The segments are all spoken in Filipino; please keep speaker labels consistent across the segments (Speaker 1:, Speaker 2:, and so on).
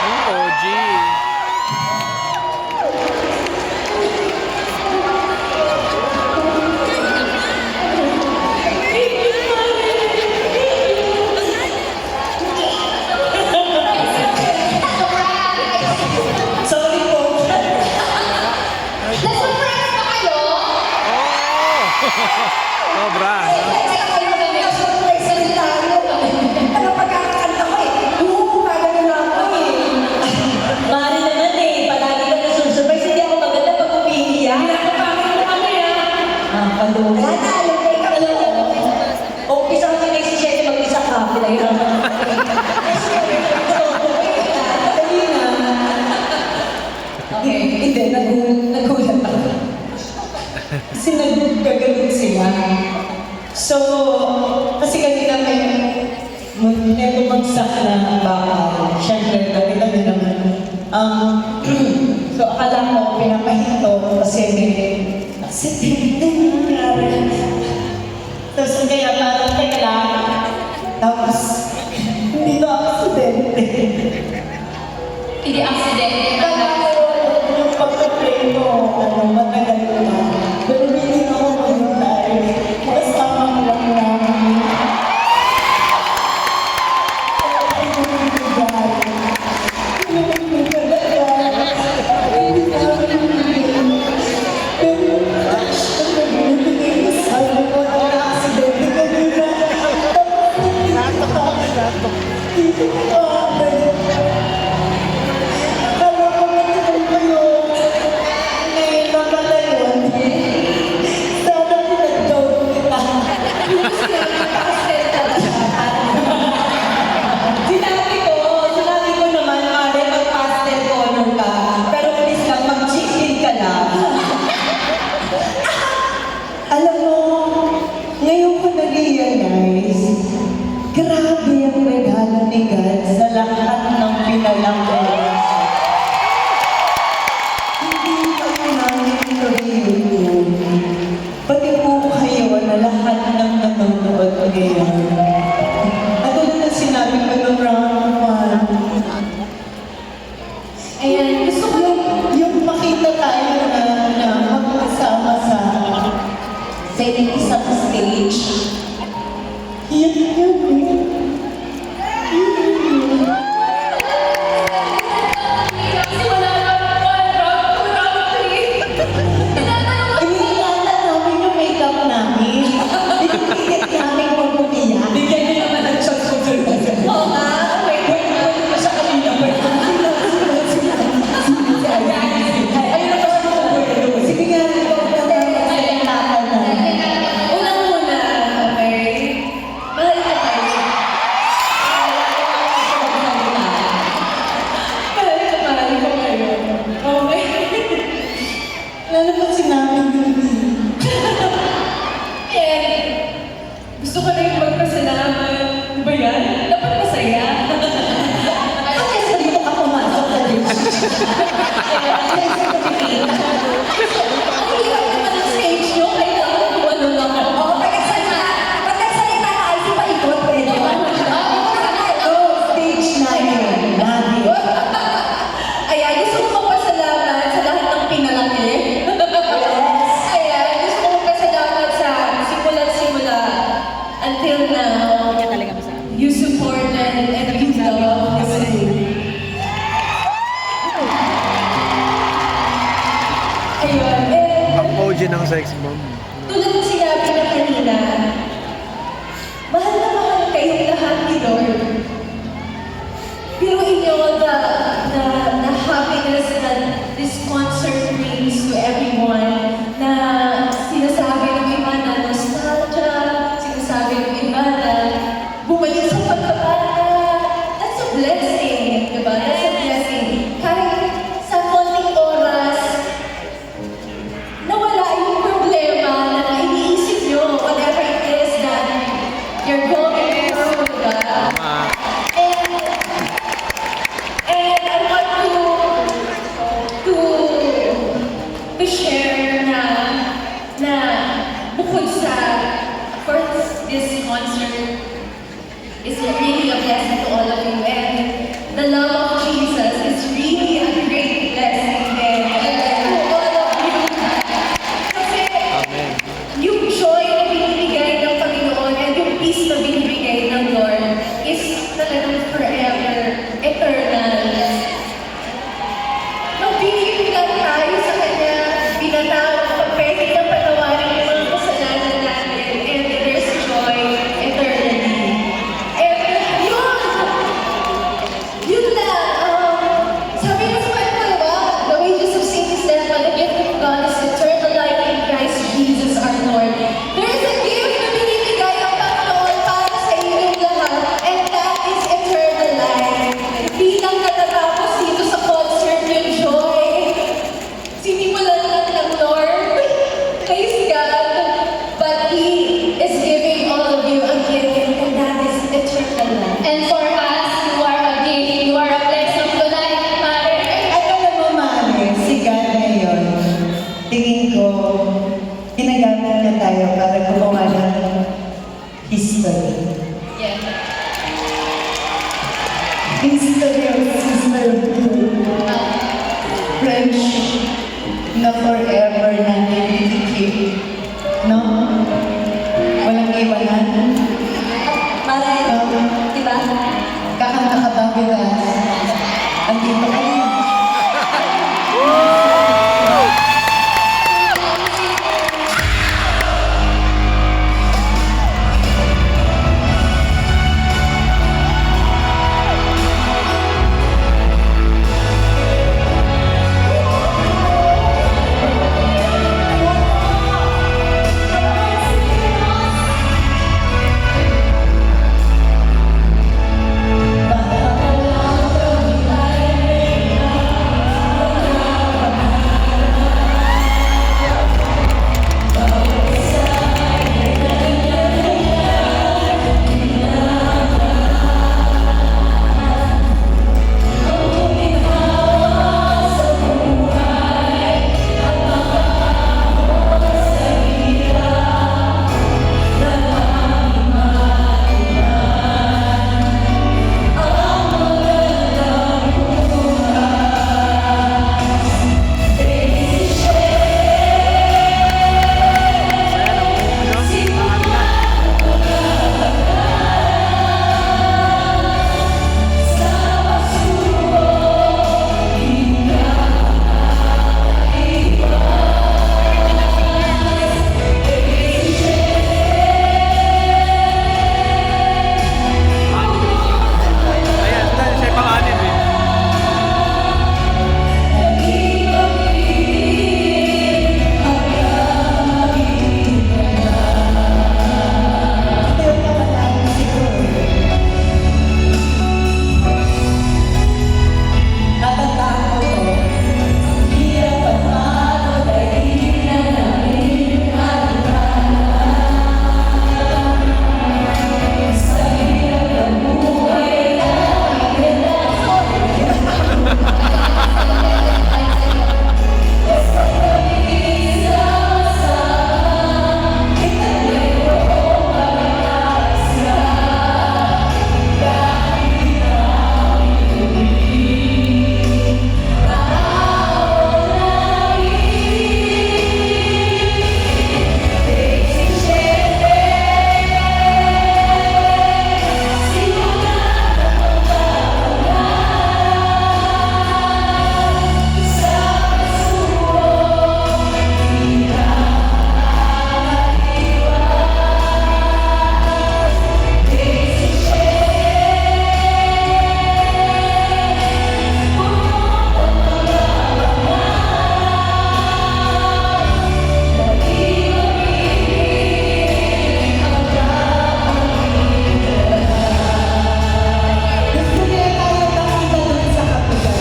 Speaker 1: Ang OG.
Speaker 2: Sorry po.
Speaker 3: Na-surprise ba kayo?
Speaker 1: Oh! Sobra.
Speaker 2: Surprise na tayo. Ano pagkakakanta ko eh? Gagawin na ako eh.
Speaker 4: Mari naman eh, palagi ka nasusurprise. Hindi ako maganda pag umiiyak.
Speaker 2: Nakapamit mo kami ah.
Speaker 4: Kalungan.
Speaker 2: Kaya tayo, take up lang.
Speaker 4: O, isa kami nagsisiyete mag-isa ka. Pinahirapan ka.
Speaker 2: Dali na.
Speaker 4: Okay.
Speaker 2: Hindi, nagulat ako. Kasi nagagalit sila. So, kasi kanina may bumagsak na bakal. Siyempre, kami naman. So, akala ko, pinapahinto kasi may aksidente nangyari. Tapos, kaya parang, teka lang. Tapos, hindi na aksidente.
Speaker 3: Hindi aksidente.
Speaker 2: Kaya ko, yung pagka-train ko, matagal na. Pero hindi na ako mag-intay. Kasama ko lang namin.
Speaker 4: Sinabi ko naman, Mare, mag-pastel color ka. Pero please lang, mag-chicken ka lang.
Speaker 2: Alam mo, ngayon ko na-realize, grabe ang regalo ni God sa lahat ng pinalanggan. Hindi pa namin ito yun. Pati po kayo na lahat ng nanonood ngayon. At ano na sinabi ko ng round 1?
Speaker 3: Ayan, gusto ko
Speaker 2: Yung makita tayo na magkasama sa isang stage. Yun yun.
Speaker 3: kasi wala lang 1 round, 2 round, 3.
Speaker 2: Iniingatan namin yung makeup namin. Pinipigit namin kung pumiyak.
Speaker 4: Bigyan niyo naman ng shot ko sa
Speaker 3: Oo nga, wait.
Speaker 4: Wait pa siya kanina. Wait. Ayun na kasi ako pwede.
Speaker 2: Sige nga, ikaw naman sa takal na.
Speaker 3: Unang-una, okay? Mahal ka tayo. Mahal ko kayo. Okay?
Speaker 2: Lalo pa sinabi yun.
Speaker 3: And gusto ko na yung magpasalamat. Ano ba yan? Dapat masaya.
Speaker 2: Ano kaya sabi mo ka pumasok na din?
Speaker 3: Ang hirap naman ang stage nyo. Kailangan kung ano lang ako.
Speaker 2: Oo, pagkasalita ka, ay di pa ikot pwede. Go, stage 9. Nabi.
Speaker 3: Ayan, gusto ko magpasalamat sa lahat ng pinalaki. Ayan, gusto ko magpasalamat sa simula until now. You supported and you love the school. Ayun,
Speaker 1: Ang OG ng sex bomb.
Speaker 3: tulad ng sinabi na kanina, mahal na mahal kayong lahat ni Lord. Biruin niyo the happiness that this concert brings to everyone na sinasabi ng iba na nostalgia, sinasabi ng iba na bumalik sa pagkabata. That's a blessing, diba? That's a blessing. Kahit sa konting oras, nawala yung problema,
Speaker 2: dito kayo.
Speaker 1: Ayan, siya yung pang-anim eh.
Speaker 2: Ito yung naman siguro. Natandaan ko to. Hirap at pagod ay di na namin sa hirap ng buhay namin. Basta kami sama-sama, itanim mo ang pag-asa. Gusto nila tayo nakita dun sa kapila.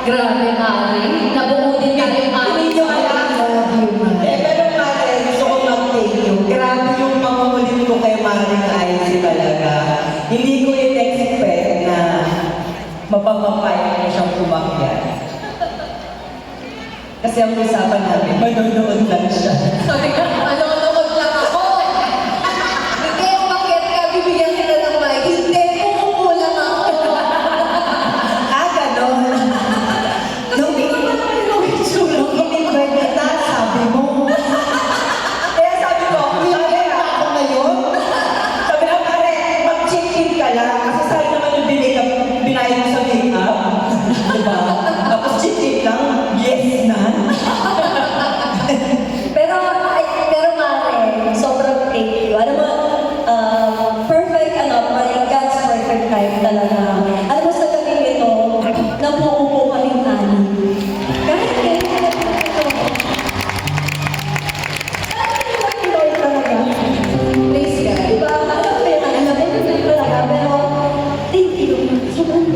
Speaker 3: Grabe, Mari. Nabuo din tayo, Mari.
Speaker 4: Hindi nyo alam. Pero Mare, gusto ko mag-thank you. Grabe yung pangungulit ko kay Maring IC talaga. Hindi ko in-expect na mapapapayag ko siyang umakyat. Kasi ang usapan namin, manonood lang siya.
Speaker 3: Sabi ka, manonood lang ako. Hindi, umakyat ka, bibigyan kita ng mic. Hindi, umupo lang ako.
Speaker 2: Ganon. Nung in-invite kita, sabi mo.
Speaker 4: Kaya sabi ko,
Speaker 2: Hindi ako ngayon.
Speaker 4: sabi ko, Mare, mag-check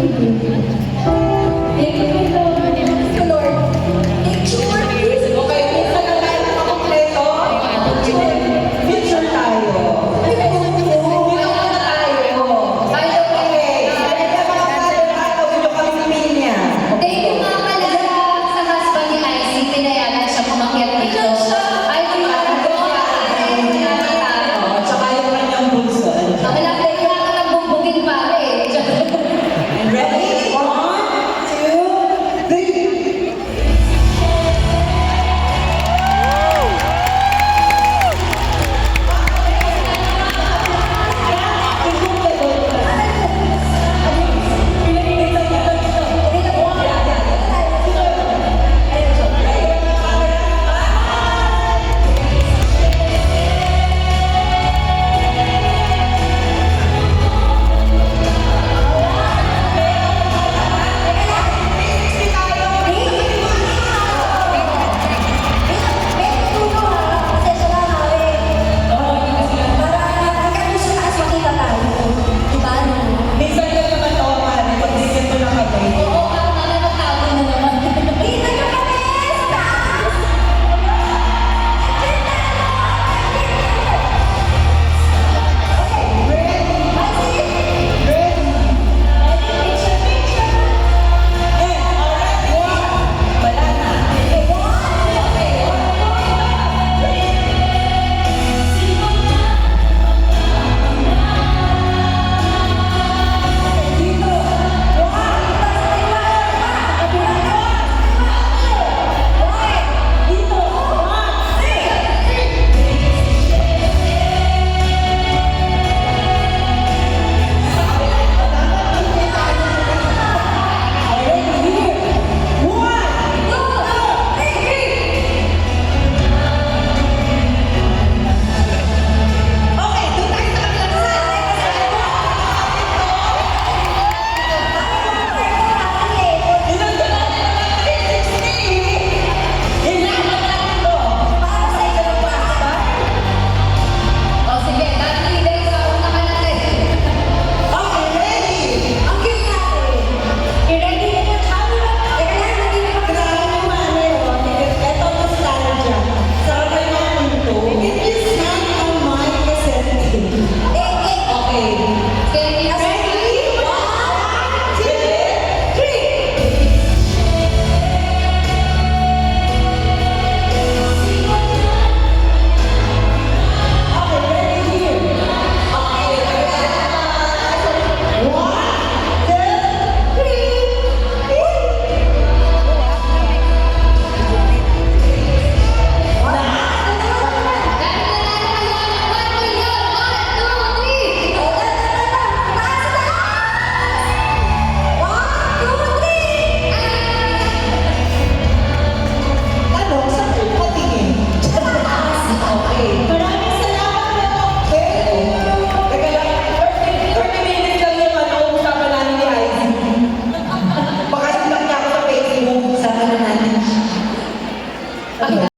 Speaker 2: you.